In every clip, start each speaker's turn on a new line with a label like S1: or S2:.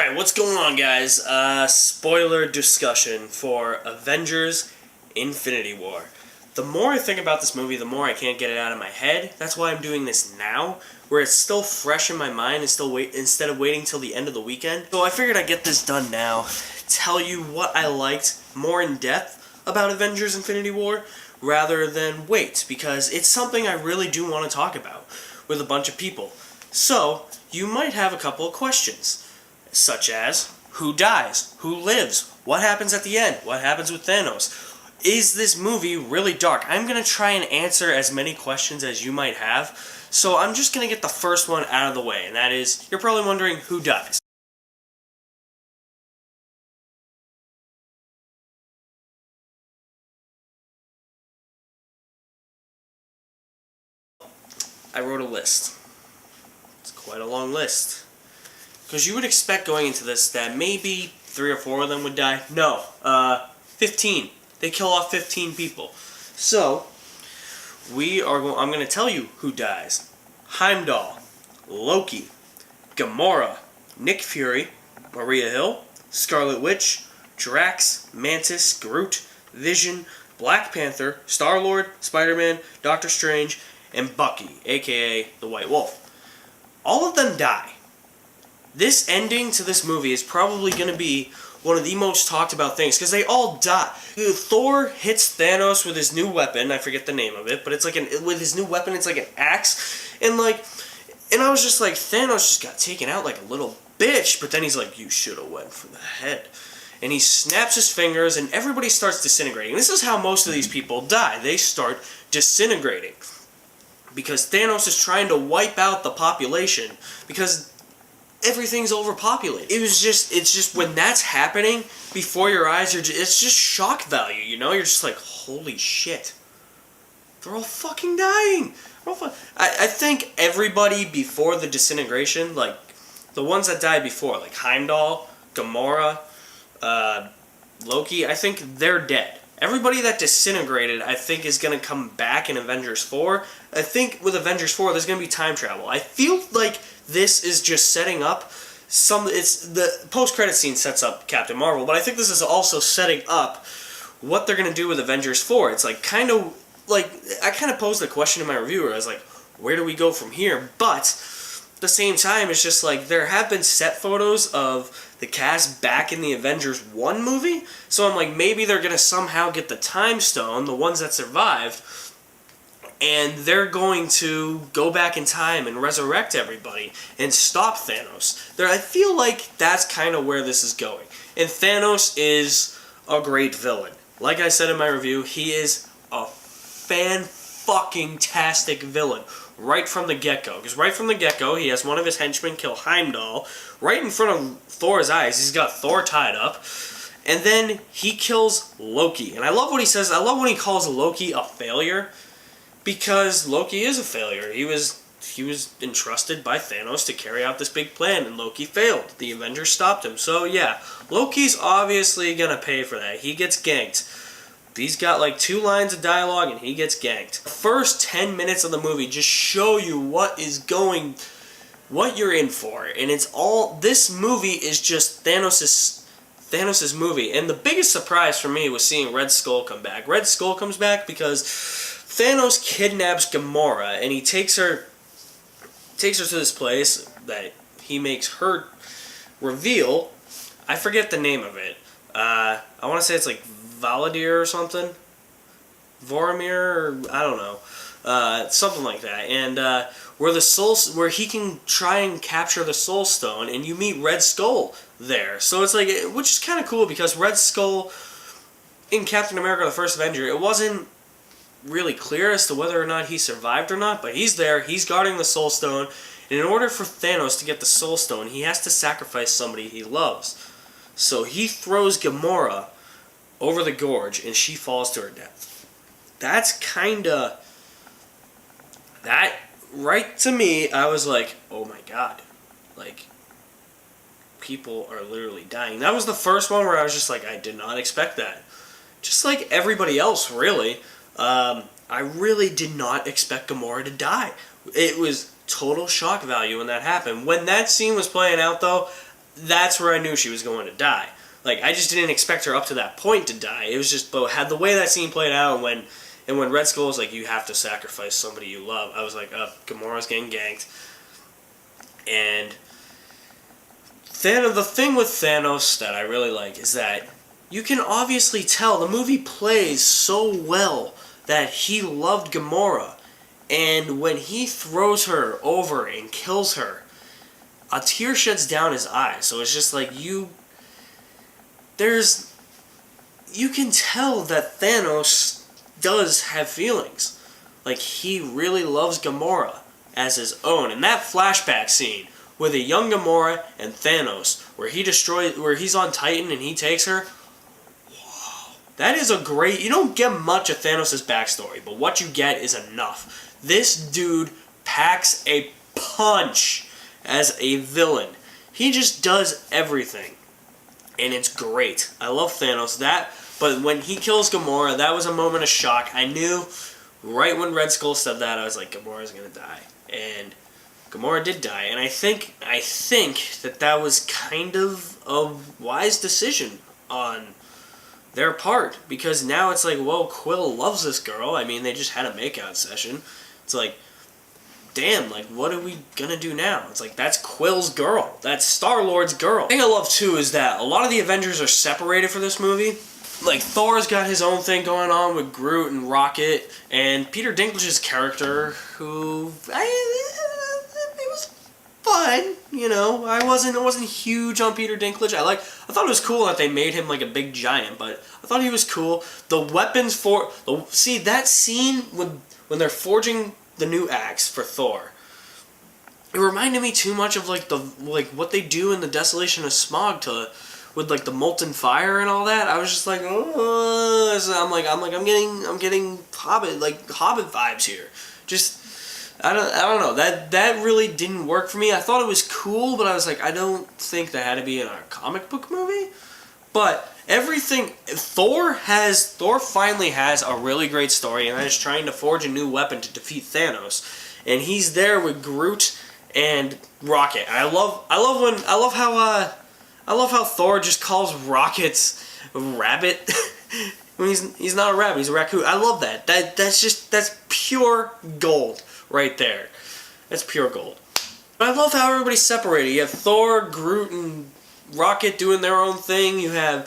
S1: Alright, what's going on, guys? Spoiler discussion for Avengers Infinity War. The more I think about this movie, the more I can't get it out of my head. That's why I'm doing this now, where it's still fresh in my mind instead of waiting till the end of the weekend. So I figured I'd get this done now, tell you what I liked more in depth about Avengers Infinity War, rather than wait, because it's something I really do want to talk about with a bunch of people. So, you might have a couple of questions. Such as, who dies? Who lives? What happens at the end? What happens with Thanos? Is this movie really dark? I'm going to try and answer as many questions as you might have, so I'm just going to get the first one out of the way, and that is, you're probably wondering, who dies? I wrote a list. It's quite a long list. Because you would expect going into this that maybe 3 or 4 of them would die. No, 15. They kill off 15 people. So, I'm going to tell you who dies. Heimdall, Loki, Gamora, Nick Fury, Maria Hill, Scarlet Witch, Drax, Mantis, Groot, Vision, Black Panther, Star-Lord, Spider-Man, Doctor Strange, and Bucky, aka the White Wolf. All of them die. This ending to this movie is probably going to be one of the most talked about things, because they all die. Thor hits Thanos with his new weapon, I forget the name of it, but it's like with his new weapon, it's like an axe, and I was just like, Thanos just got taken out like a little bitch, but then he's like, you should have went for the head. And he snaps his fingers, and everybody starts disintegrating. This is how most of these people die. They start disintegrating. Because Thanos is trying to wipe out the population, because everything's overpopulated. It's just when that's happening before your eyes, it's just shock value, you know? You're just like, holy shit. They're all fucking dying. I think everybody before the disintegration, like, the ones that died before, like Heimdall, Gamora, Loki, I think they're dead. Everybody that disintegrated, I think, is going to come back in Avengers 4. I think with Avengers 4, there's going to be time travel. I feel like this is just setting up the post-credit scene sets up Captain Marvel, but I think this is also setting up what they're going to do with Avengers 4. It's like, I kind of posed the question in my review where I was like, where do we go from here? But at the same time, it's just like, there have been set photos of the cast back in the Avengers 1 movie, so I'm like, maybe they're going to somehow get the Time Stone, the ones that survived, and they're going to go back in time and resurrect everybody and stop Thanos. I feel like that's kind of where this is going. And Thanos is a great villain. Like I said in my review, he is a fan-fucking-tastic villain. Right from the get-go. Because right from the get-go, he has one of his henchmen kill Heimdall right in front of Thor's eyes. He's got Thor tied up. And then he kills Loki. And I love what he says. I love when he calls Loki a failure. Because Loki is a failure. He was entrusted by Thanos to carry out this big plan, and Loki failed. The Avengers stopped him. So yeah, Loki's obviously going to pay for that. He gets ganked. He's got like 2 lines of dialogue and he gets ganked. The first 10 minutes of the movie just show you what you're in for. And this movie is just Thanos' movie. And the biggest surprise for me was seeing Red Skull come back. Red Skull comes back because Thanos kidnaps Gamora and he takes her to this place that he makes her reveal. I forget the name of it. I want to say it's like Valadir or something, Vormir, or I don't know, something like that, and where he can try and capture the Soul Stone, and you meet Red Skull there. So it's like, which is kind of cool because Red Skull in Captain America: The First Avenger, it wasn't really clear as to whether or not he survived or not, but he's there. He's guarding the Soul Stone, and in order for Thanos to get the Soul Stone, he has to sacrifice somebody he loves. So he throws Gamora over the gorge, and she falls to her death. That's kinda... That, right to me, I was like, oh my god. Like, people are literally dying. That was the first one where I was just like, I did not expect that. Just like everybody else, really. I really did not expect Gamora to die. It was total shock value when that happened. When that scene was playing out, though, that's where I knew she was going to die. Like, I just didn't expect her up to that point to die. It was just, but had the way that scene played out, and when Red Skull was like, you have to sacrifice somebody you love, I was like, Gamora's getting ganked. And the thing with Thanos that I really like is that you can obviously tell the movie plays so well that he loved Gamora. And when he throws her over and kills her, a tear sheds down his eye. So it's just like you can tell that Thanos does have feelings. Like, he really loves Gamora as his own. And that flashback scene with a young Gamora and Thanos, where he's on Titan and he takes her, wow, that is a great. You don't get much of Thanos' backstory, but what you get is enough. This dude packs a punch as a villain. He just does everything, and it's great. I love Thanos. But when he kills Gamora, that was a moment of shock. I knew right when Red Skull said that, I was like, Gamora's gonna die, and Gamora did die. And I think that was kind of a wise decision on their part, because now it's like, well, Quill loves this girl. I mean, they just had a makeout session. It's like, damn, like, what are we gonna do now? It's like, that's Quill's girl. That's Star-Lord's girl. The thing I love, too, is that a lot of the Avengers are separated for this movie. Like, Thor's got his own thing going on with Groot and Rocket, and Peter Dinklage's character, who, it was fun, you know. I wasn't huge on Peter Dinklage. I thought it was cool that they made him like a big giant, but I thought he was cool. The weapons see that scene when they're forging the new axe for Thor, it reminded me too much of like what they do in the Desolation of Smog with like the molten fire and all that. I was just like, oh, so I'm getting Hobbit vibes here. Just I don't know, that really didn't work for me. I thought it was cool, but I was like, I don't think that had to be in a comic book movie. But everything Thor finally has a really great story, and is trying to forge a new weapon to defeat Thanos, and he's there with Groot and Rocket. I love how Thor just calls Rocket's a rabbit. When he's not a rabbit, he's a raccoon. I love that. That's pure gold right there. That's pure gold. But I love how everybody's separated. You have Thor, Groot, and Rocket doing their own thing. You have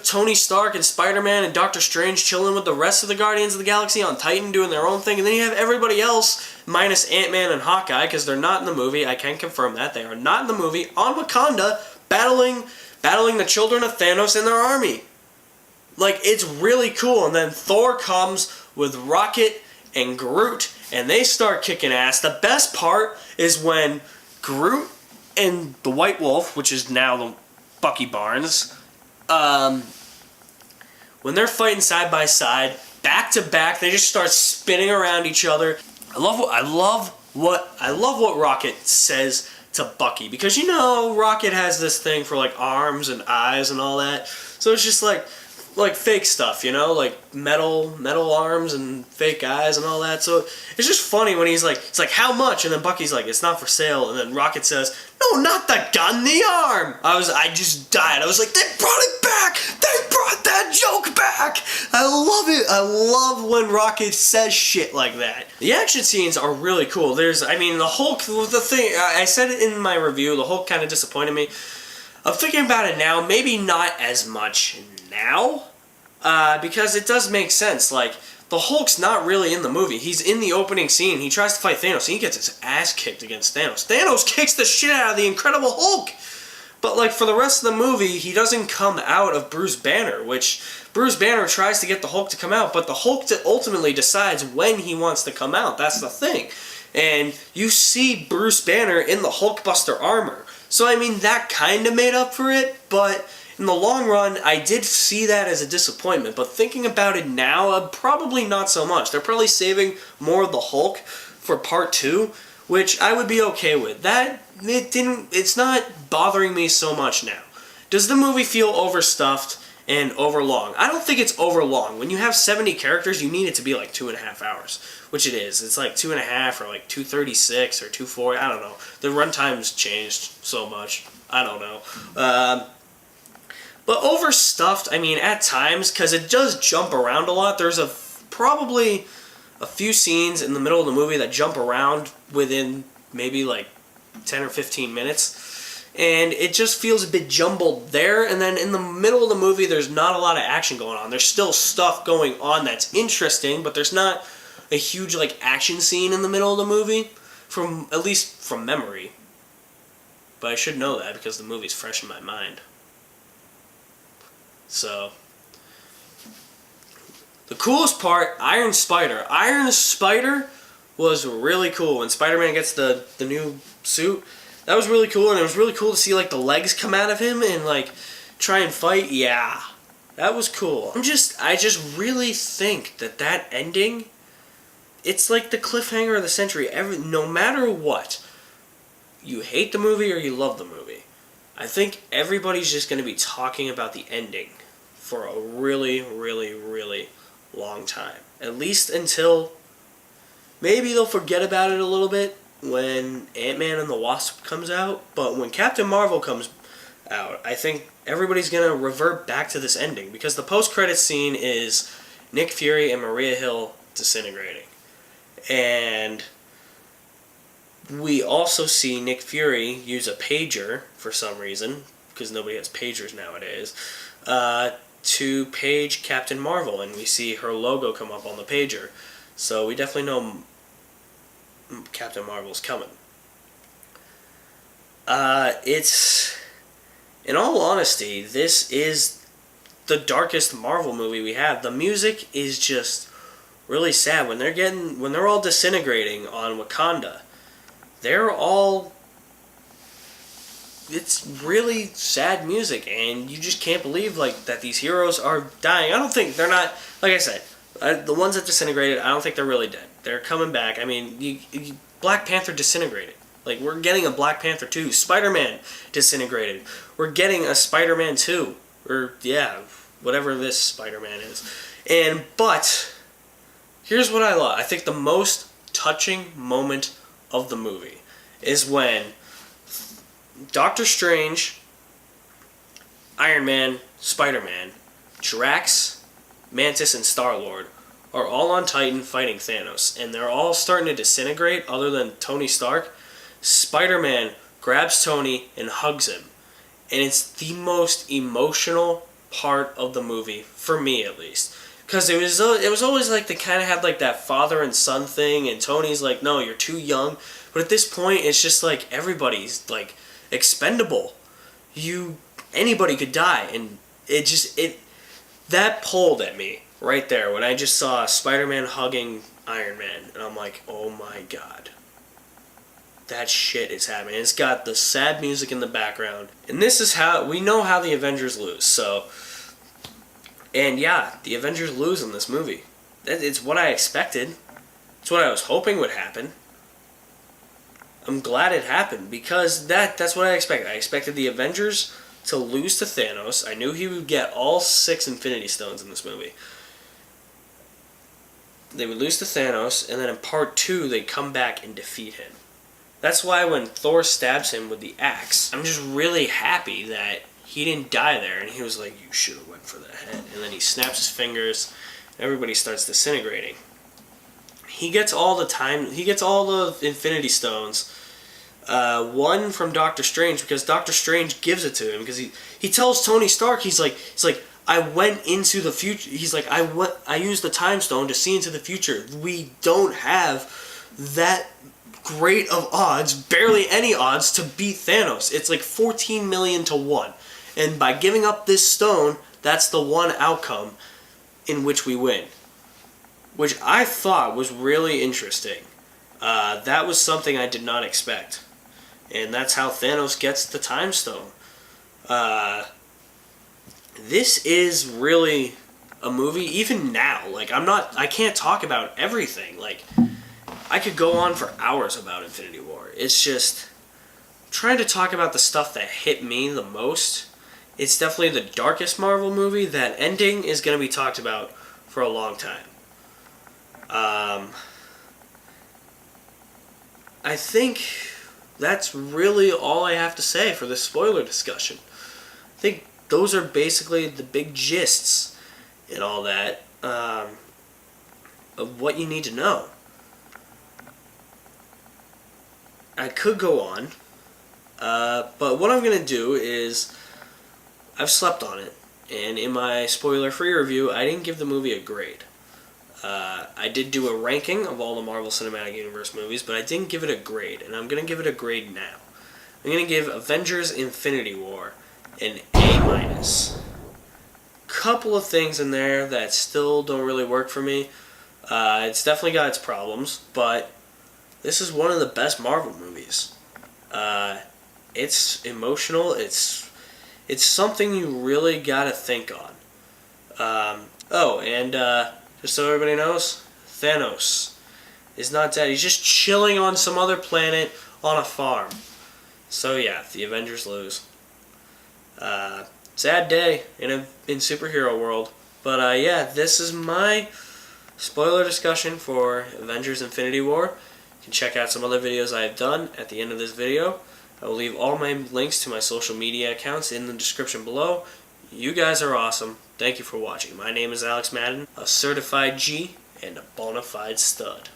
S1: Tony Stark and Spider-Man and Doctor Strange chilling with the rest of the Guardians of the Galaxy on Titan doing their own thing. And then you have everybody else, minus Ant-Man and Hawkeye, because they're not in the movie. I can confirm that. They are not in the movie. On Wakanda, battling the children of Thanos and their army. Like, it's really cool. And then Thor comes with Rocket and Groot, and they start kicking ass. The best part is when Groot and the White Wolf, which is now the Bucky Barnes, when they're fighting side by side, back to back, they just start spinning around each other. I love what Rocket says to Bucky, because you know Rocket has this thing for like arms and eyes and all that. So it's just like fake stuff, you know, like metal arms and fake eyes and all that. So it's just funny when it's like, how much? And then Bucky's like, it's not for sale. And then Rocket says, no, not the gun, the arm. I just died. I was like, they brought it back. They brought that joke back. I love it. I love when Rocket says shit like that. The action scenes are really cool. The Hulk, the thing, I said it in my review, the Hulk kind of disappointed me. I'm thinking about it now, maybe not as much now, because it does make sense. Like, the Hulk's not really in the movie. He's in the opening scene. He tries to fight Thanos, and he gets his ass kicked against Thanos. Thanos kicks the shit out of the Incredible Hulk! But, like, for the rest of the movie, he doesn't come out of Bruce Banner, which Bruce Banner tries to get the Hulk to come out, but the Hulk ultimately decides when he wants to come out. That's the thing. And you see Bruce Banner in the Hulkbuster armor. So, I mean, that kind of made up for it, but in the long run, I did see that as a disappointment. But thinking about it now, probably not so much. They're probably saving more of the Hulk for part 2, which I would be okay with. It's not bothering me so much now. Does the movie feel overstuffed and overlong. I don't think it's overlong. When you have 70 characters, you need it to be like 2.5 hours, which it is. It's like 2.5 or like 236 or 240. I don't know. The runtime's changed so much. I don't know. But overstuffed, I mean, at times, because it does jump around a lot. There's probably a few scenes in the middle of the movie that jump around within maybe like 10 or 15 minutes. And it just feels a bit jumbled there. And then in the middle of the movie, there's not a lot of action going on. There's still stuff going on that's interesting, but there's not a huge like action scene in the middle of the movie, at least from memory. But I should know that because the movie's fresh in my mind. So, the coolest part, Iron Spider. Iron Spider was really cool. When Spider-Man gets the new suit, that was really cool, and it was really cool to see like the legs come out of him and like try and fight. Yeah, that was cool. I just really think that ending, it's like the cliffhanger of the century. No matter what, you hate the movie or you love the movie, I think everybody's just going to be talking about the ending for a really, really, really long time. At least until maybe they'll forget about it a little bit when Ant-Man and the Wasp comes out, but when Captain Marvel comes out, I think everybody's going to revert back to this ending, because the post-credits scene is Nick Fury and Maria Hill disintegrating. And we also see Nick Fury use a pager for some reason, because nobody has pagers nowadays, to page Captain Marvel, and we see her logo come up on the pager. So we definitely know Captain Marvel's coming. It's, in all honesty, this is the darkest Marvel movie we have. The music is just really sad. When they're all disintegrating on Wakanda, it's really sad music, and you just can't believe like that these heroes are dying. I don't think they're not, like I said, the ones that disintegrated, I don't think they're really dead. They're coming back. I mean, Black Panther disintegrated. Like, we're getting a Black Panther 2. Spider-Man disintegrated. We're getting a Spider-Man 2. Or, yeah, whatever this Spider-Man is. But, here's what I love. I think the most touching moment of the movie is when Doctor Strange, Iron Man, Spider-Man, Drax, Mantis, and Star-Lord are all on Titan fighting Thanos, and they're all starting to disintegrate other than Tony Stark. Spider-Man grabs Tony and hugs him, and it's the most emotional part of the movie, for me at least, because it was always like they kind of had like that father and son thing, and Tony's like, no, you're too young, but at this point it's just like everybody's like expendable. Anybody could die, and that pulled at me right there when I just saw Spider-Man hugging Iron Man, and I'm like, oh my god, that shit is happening. It's got the sad music in the background, and this is how we know how the Avengers lose. So, and yeah, the Avengers lose in this movie. It's what I expected. It's what I was hoping would happen. I'm glad it happened, because that's what I expected. I expected the Avengers to lose to Thanos. I knew he would get all 6 Infinity Stones in this movie. They would lose to Thanos, and then in part 2, they'd come back and defeat him. That's why when Thor stabs him with the axe, I'm just really happy that he didn't die there, and he was like, you should have went for the head. And then he snaps his fingers, and everybody starts disintegrating. He gets all the Infinity Stones. One from Doctor Strange, because Doctor Strange gives it to him, because he tells Tony Stark, he's like, I went into the future. He's like, I used the time stone to see into the future. We don't have that great of odds, barely any odds, to beat Thanos. It's like 14 million to 1. And by giving up this stone, that's the one outcome in which we win. Which I thought was really interesting. That was something I did not expect. And that's how Thanos gets the time stone. This is really a movie, even now. Like, I can't talk about everything. Like, I could go on for hours about Infinity War. It's just, trying to talk about the stuff that hit me the most It's definitely the darkest Marvel movie. That ending is going to be talked about for a long time. I think that's really all I have to say for this spoiler discussion. I think those are basically the big gists and all that of what you need to know. I could go on, but what I'm going to do is I've slept on it, and in my spoiler-free review, I didn't give the movie a grade. I did do a ranking of all the Marvel Cinematic Universe movies, but I didn't give it a grade, and I'm going to give it a grade now. I'm going to give Avengers Infinity War an A-. Couple of things in there that still don't really work for me. It's definitely got its problems, but this is one of the best Marvel movies. It's emotional. It's something you really gotta think on. Just so everybody knows, Thanos is not dead. He's just chilling on some other planet on a farm. So yeah, the Avengers lose. Sad day in superhero world. But yeah, this is my spoiler discussion for Avengers Infinity War. You can check out some other videos I have done at the end of this video. I will leave all my links to my social media accounts in the description below. You guys are awesome. Thank you for watching. My name is Alex Madden, a certified G and a bona fide stud.